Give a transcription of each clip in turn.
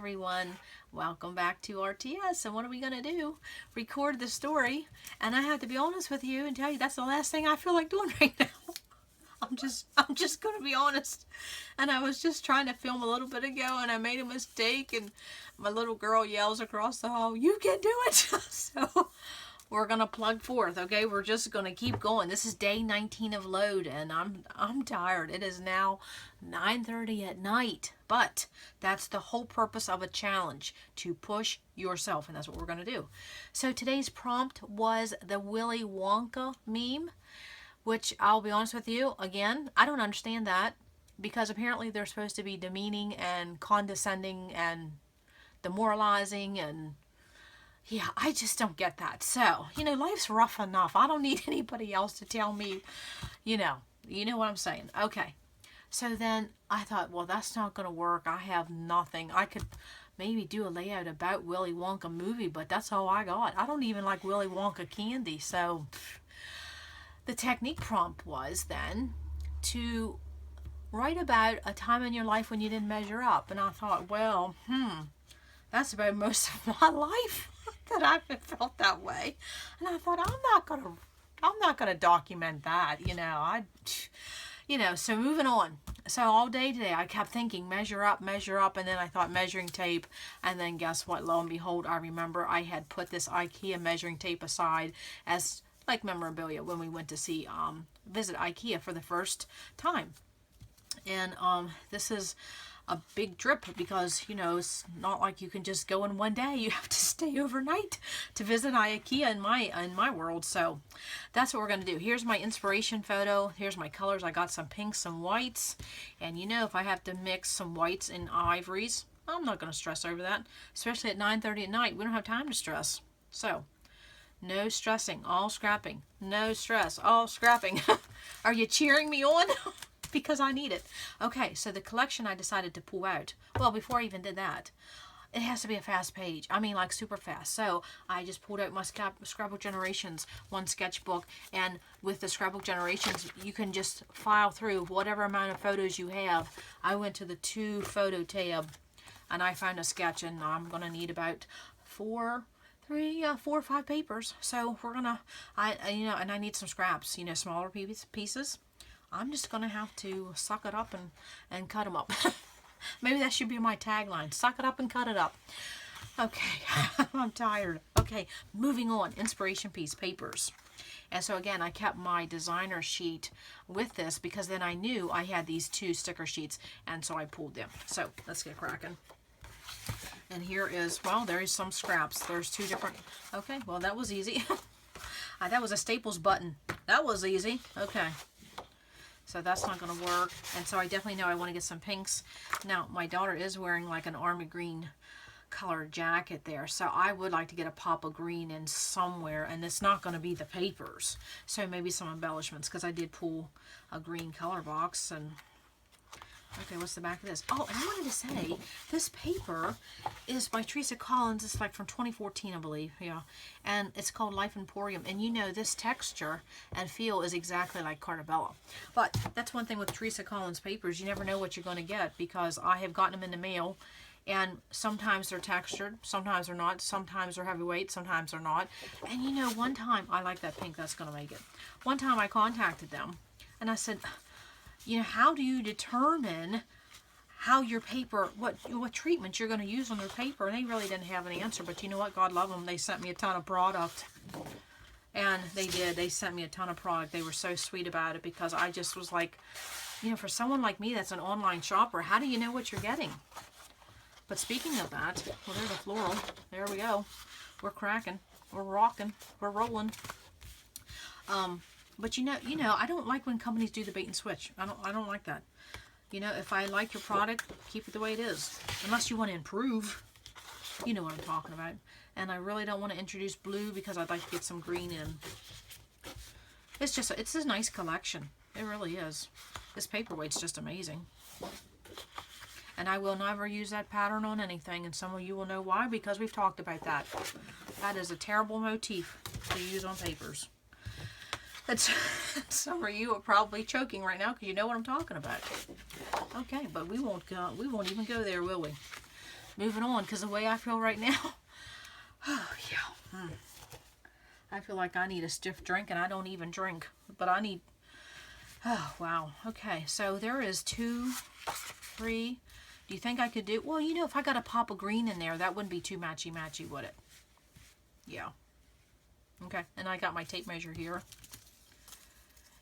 everyone. Welcome back to RTS. And what are we going to do? Record the story. And I have to be honest with you and tell you that's the last thing I feel like doing right now. I'm just going to be honest. And I was just trying to film a little bit ago and I made a mistake and my little girl yells across the hall, "You can do it!" So we're going to plug forth, okay? We're just going to keep going. This is day 19 of load and I'm tired. It is now 9:30 at night. But that's the whole purpose of a challenge, to push yourself, and that's what we're going to do. So today's prompt was the Willy Wonka meme, which I'll be honest with you, again, I don't understand that, because apparently they're supposed to be demeaning and condescending and demoralizing, and yeah, I just don't get that. So, life's rough enough. I don't need anybody else to tell me, you know what I'm saying. Okay. So then I thought, well, that's not going to work. I have nothing. I could maybe do a layout about Willy Wonka movie, but that's all I got. I don't even like Willy Wonka candy. So the technique prompt was then to write about a time in your life when you didn't measure up. And I thought, well, that's about most of my life that I've felt that way. And I thought, I'm not gonna document that, so moving on. So all day today I kept thinking measure up, and then I thought measuring tape, and then guess what, lo and behold, I remember I had put this IKEA measuring tape aside as like memorabilia when we went to visit IKEA for the first time. And this is a big trip because, it's not like you can just go in one day. You have to stay overnight to visit IKEA in my world. So that's what we're going to do. Here's my inspiration photo. Here's my colors. I got some pinks, some whites. And if I have to mix some whites and ivories, I'm not going to stress over that, especially at 9:30 at night. We don't have time to stress. So no stressing, all scrapping. No stress, all scrapping. Are you cheering me on? Because I need it. Okay, so the collection I decided to pull out. Well, before I even did that, it has to be a fast page. I mean, like super fast. So I just pulled out my Scrapbook Generations, one sketchbook, and with the Scrapbook Generations, you can just file through whatever amount of photos you have. I went to the 2 photo tab, and I found a sketch, and I'm gonna need about 4 or 5 papers. So we're gonna, and I need some scraps, smaller pieces. I'm just going to have to suck it up and cut them up. Maybe that should be my tagline. Suck it up and cut it up. Okay, I'm tired. Okay, moving on. Inspiration piece, papers. And so again, I kept my designer sheet with this because then I knew I had these 2 sticker sheets, and so I pulled them. So let's get cracking. And here is, well, there is some scraps. There's 2 different, okay, well, that was easy. That was a Staples button. That was easy. Okay. So that's not going to work. And so I definitely know I want to get some pinks. Now, my daughter is wearing like an army green colored jacket there. So I would like to get a pop of green in somewhere. And it's not going to be the papers. So maybe some embellishments, because I did pull a green color box. And okay, what's the back of this? Oh, and I wanted to say, this paper is by Teresa Collins. It's like from 2014, I believe. Yeah. And it's called Life Emporium. And this texture and feel is exactly like Cartabella. But that's one thing with Teresa Collins papers. You never know what you're going to get, because I have gotten them in the mail. And sometimes they're textured, sometimes they're not, sometimes they're heavyweight, sometimes they're not. And one time, I like that pink, that's going to make it. One time I contacted them and I said, how do you determine how your paper, what treatment you're going to use on your paper? And they really didn't have an answer, but you know what? God love them. They sent me a ton of product. And they did. They sent me a ton of product. They were so sweet about it, because I just was like, for someone like me that's an online shopper, how do you know what you're getting? But speaking of that, well, there's a floral. There we go. We're cracking. We're rocking. We're rolling. But I don't like when companies do the bait and switch. I don't like that. If I like your product, keep it the way it is. Unless you want to improve. You know what I'm talking about. And I really don't want to introduce blue, because I'd like to get some green in. It's a nice collection. It really is. This paperweight's just amazing. And I will never use that pattern on anything, and some of you will know why, because we've talked about that. That is a terrible motif to use on papers. Some of you are probably choking right now because you know what I'm talking about. Okay, but we won't even go there, will we? moving on, because the way I feel right now, oh yeah, I feel like I need a stiff drink, and I don't even drink, but I need, oh wow, okay, so there is 2, 3, do you think I could do, well, you know, if I got a pop of green in there, that wouldn't be too matchy-matchy, would it? Yeah. Okay, and I got my tape measure here,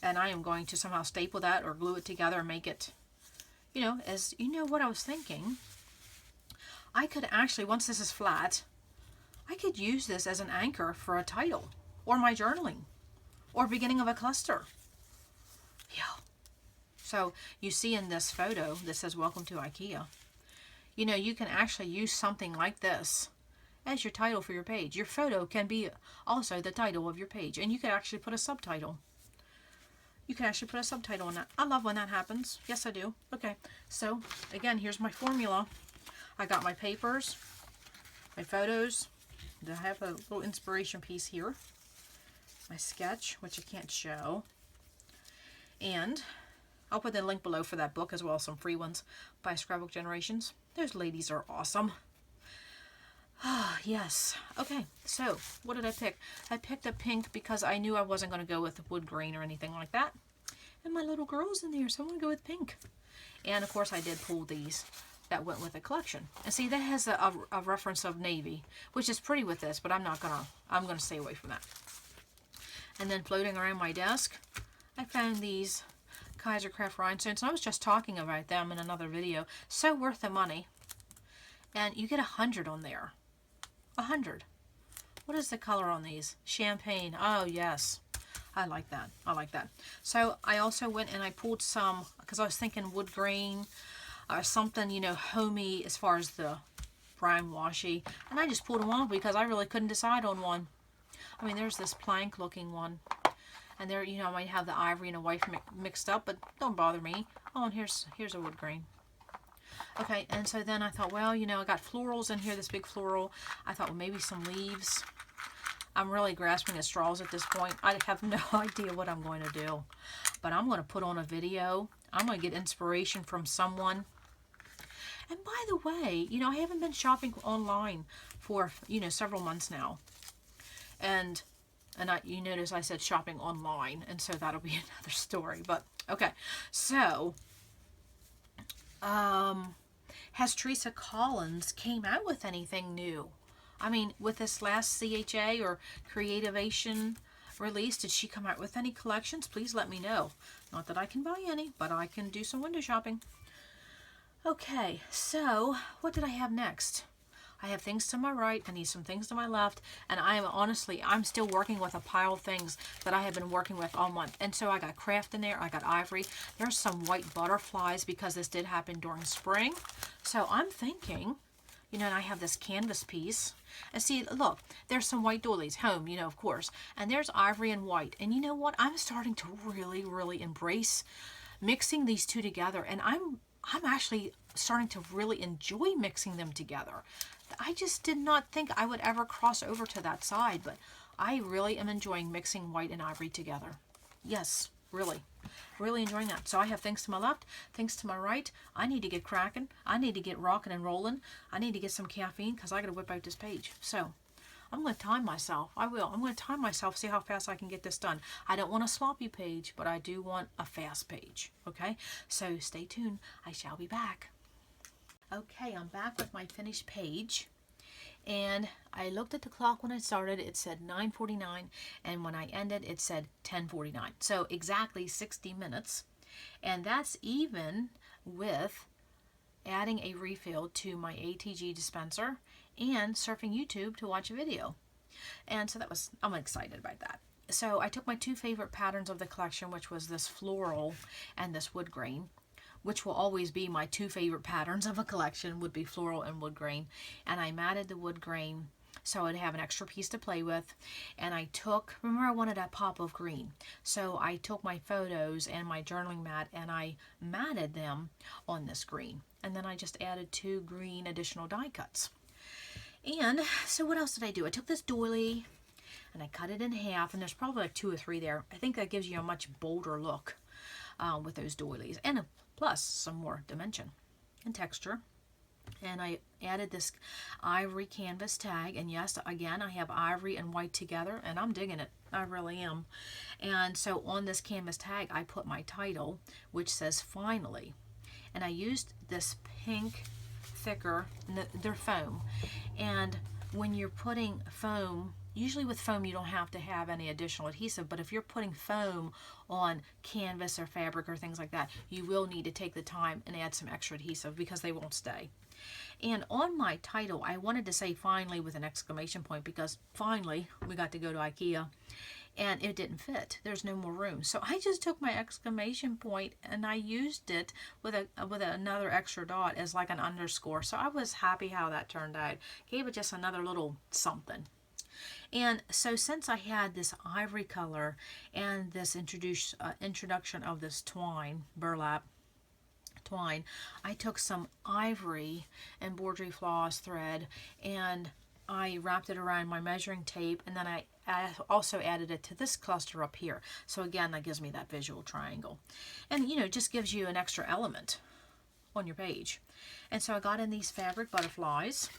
and I am going to somehow staple that or glue it together and make it, you know, as, you know what I was thinking? I could actually, once this is flat, I could use this as an anchor for a title, or my journaling, or beginning of a cluster. Yeah. So you see in this photo that says welcome to IKEA, you know, you can actually use something like this as your title for your page. Your photo can be also the title of your page, and you could actually put a subtitle. You can actually put a subtitle on that. I love when that happens. Yes, I do. Okay, so again, here's my formula. I got my papers, my photos. I have a little inspiration piece here. My sketch, which I can't show. And I'll put the link below for that book as well as some free ones by Scrapbook Generations. Those ladies are awesome. Ah, yes. Okay, so what did I pick? I picked a pink because I knew I wasn't going to go with wood grain or anything like that. And my little girl's in there, so I'm going to go with pink. And of course I did pull these that went with the collection. And see, that has a reference of navy, which is pretty with this, but I'm going to stay away from that. And then floating around my desk, I found these Kaiser Craft rhinestones. I was just talking about them in another video. So worth the money. And you get 100 on there. 100. What is the color on these? Champagne. Oh, yes. I like that. I like that. So I also went and I pulled some, because I was thinking wood grain or something, you know, homey as far as the brown washy. And I just pulled them off because I really couldn't decide on one. I mean, there's this plank looking one. And there, you know, I might have the ivory and a white mixed up, but don't bother me. Oh, and here's a wood grain. Okay, and so then I thought, well, you know, I got florals in here, this big floral. I thought, well, maybe some leaves. I'm really grasping at straws at this point. I have no idea what I'm going to do. But I'm going to put on a video. I'm going to get inspiration from someone. And by the way, you know, I haven't been shopping online for, you know, several months now. And you notice I said shopping online, and so that'll be another story. But, okay, so, has Teresa Collins came out with anything new? I mean, with this last CHA or Creativation release, did she come out with any collections? Please let me know. Not that I can buy any, but I can do some window shopping. Okay, so what did I have next? I have things to my right, I need some things to my left, and I'm still working with a pile of things that I have been working with all month. And so I got craft in there, I got ivory, there's some white butterflies because this did happen during spring. So I'm thinking, you know, and I have this canvas piece, and see, look, there's some white doilies, home, you know, of course, and there's ivory and white. And you know what, I'm starting to really, really embrace mixing these two together, and I'm actually starting to really enjoy mixing them together. I just did not think I would ever cross over to that side, but I really am enjoying mixing white and ivory together. Yes, really. Really enjoying that. So I have things to my left, things to my right. I need to get cracking. I need to get rocking and rolling. I need to get some caffeine because I got to whip out this page. So I'm going to time myself. I will. I'm going to time myself, see how fast I can get this done. I don't want a sloppy page, but I do want a fast page. Okay? So stay tuned. I shall be back. Okay, I'm back with my finished page, and I looked at the clock when I started. It said 9:49, and when I ended, it said 10:49. So exactly 60 minutes, and that's even with adding a refill to my ATG dispenser and surfing YouTube to watch a video. And so I'm excited about that. So I took my two favorite patterns of the collection, which was this floral and this wood grain, which will always be my two favorite patterns of a collection, would be floral and wood grain. And I matted the wood grain so I'd have an extra piece to play with. And I remember I wanted a pop of green. So I took my photos and my journaling mat and I matted them on this green. And then I just added 2 green additional die cuts. And so what else did I do? I took this doily and I cut it in half, and there's probably like 2 or 3 there. I think that gives you a much bolder look with those doilies. And plus some more dimension and texture. And I added this ivory canvas tag, and yes, again, I have ivory and white together, and I'm digging it. I really am. And so on this canvas tag, I put my title, which says finally. And I used this pink thicker, they're foam. And when you're putting foam, usually with foam you don't have to have any additional adhesive, but if you're putting foam on canvas or fabric or things like that, you will need to take the time and add some extra adhesive because they won't stay. And on my title, I wanted to say finally with an exclamation point because finally we got to go to IKEA and it didn't fit. There's no more room. So I just took my exclamation point and I used it with another extra dot as like an underscore. So I was happy how that turned out. Gave it just another little something. And so since I had this ivory color and this introduction of this twine, burlap twine, I took some ivory embroidery floss thread and I wrapped it around my measuring tape, and then I also added it to this cluster up here. So again, that gives me that visual triangle. And you know, just gives you an extra element on your page. And so I got in these fabric butterflies.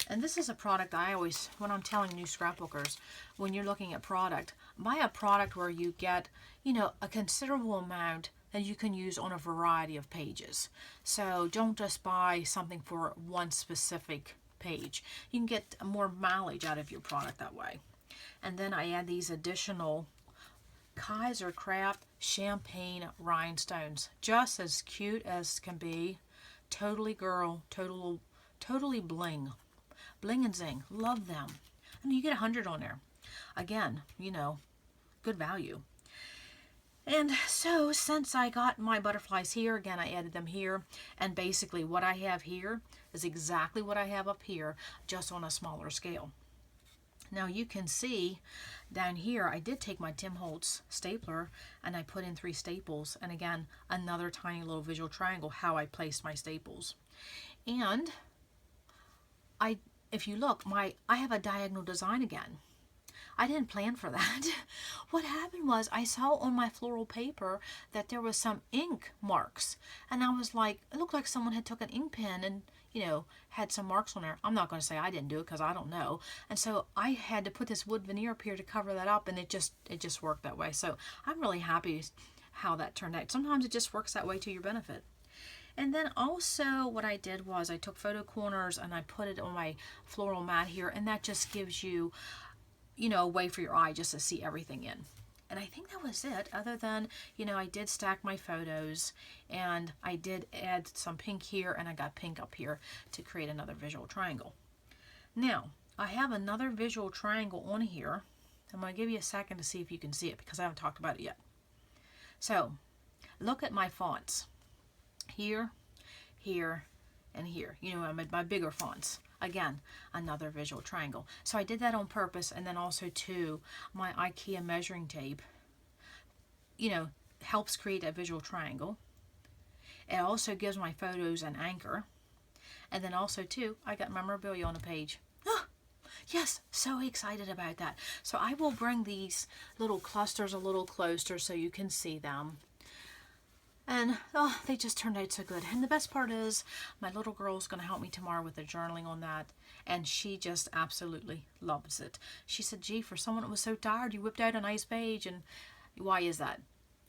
And this is a product I always, when I'm telling new scrapbookers, when you're looking at product, buy a product where you get, you know, a considerable amount that you can use on a variety of pages. So don't just buy something for one specific page. You can get more mileage out of your product that way. And then I add these additional Kaiser Craft champagne rhinestones. Just as cute as can be. Totally girl, totally bling. Bling and zing. Love them. And you get 100 on there. Again, you know, good value. And so since I got my butterflies here, again, I added them here. And basically what I have here is exactly what I have up here, just on a smaller scale. Now you can see down here, I did take my Tim Holtz stapler and I put in 3 staples. And again, another tiny little visual triangle, how I placed my staples. And if you look, I have a diagonal design again. I didn't plan for that. What happened was I saw on my floral paper that there was some ink marks. And I was like, it looked like someone had took an ink pen and, you know, had some marks on there. I'm not going to say I didn't do it because I don't know. And so I had to put this wood veneer up here to cover that up, and it just worked that way. So I'm really happy how that turned out. Sometimes it just works that way to your benefit. And then also what I did was I took photo corners and I put it on my floral mat here, and that just gives you, you know, a way for your eye just to see everything in. And I think that was it, other than, you know, I did stack my photos and I did add some pink here and I got pink up here to create another visual triangle. Now, I have another visual triangle on here. I'm going to give you a second to see if you can see it because I haven't talked about it yet. So, look at my fonts. Here, here, and here. You know, I'm at my bigger fonts. Again, another visual triangle. So I did that on purpose, and then also too, my IKEA measuring tape, you know, helps create a visual triangle. It also gives my photos an anchor. And then also too, I got memorabilia on the page. Ah, yes, so excited about that. So I will bring these little clusters a little closer so you can see them. And oh, they just turned out so good. And the best part is my little girl's going to help me tomorrow with the journaling on that. And she just absolutely loves it. She said, gee, for someone that was so tired, you whipped out a nice page. And why is that?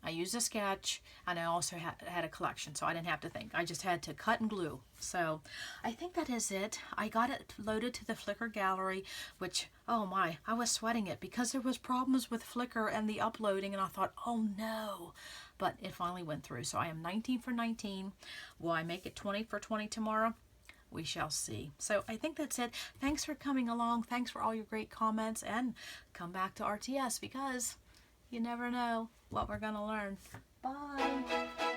I used a sketch and I also had a collection, so I didn't have to think. I just had to cut and glue. So I think that is it. I got it loaded to the Flickr gallery, which, oh my, I was sweating it because there was problems with Flickr and the uploading, and I thought, oh no. But it finally went through. So I am 19 for 19. Will I make it 20 for 20 tomorrow? We shall see. So I think that's it. Thanks for coming along. Thanks for all your great comments, and come back to RTS because you never know what we're going to learn. Bye.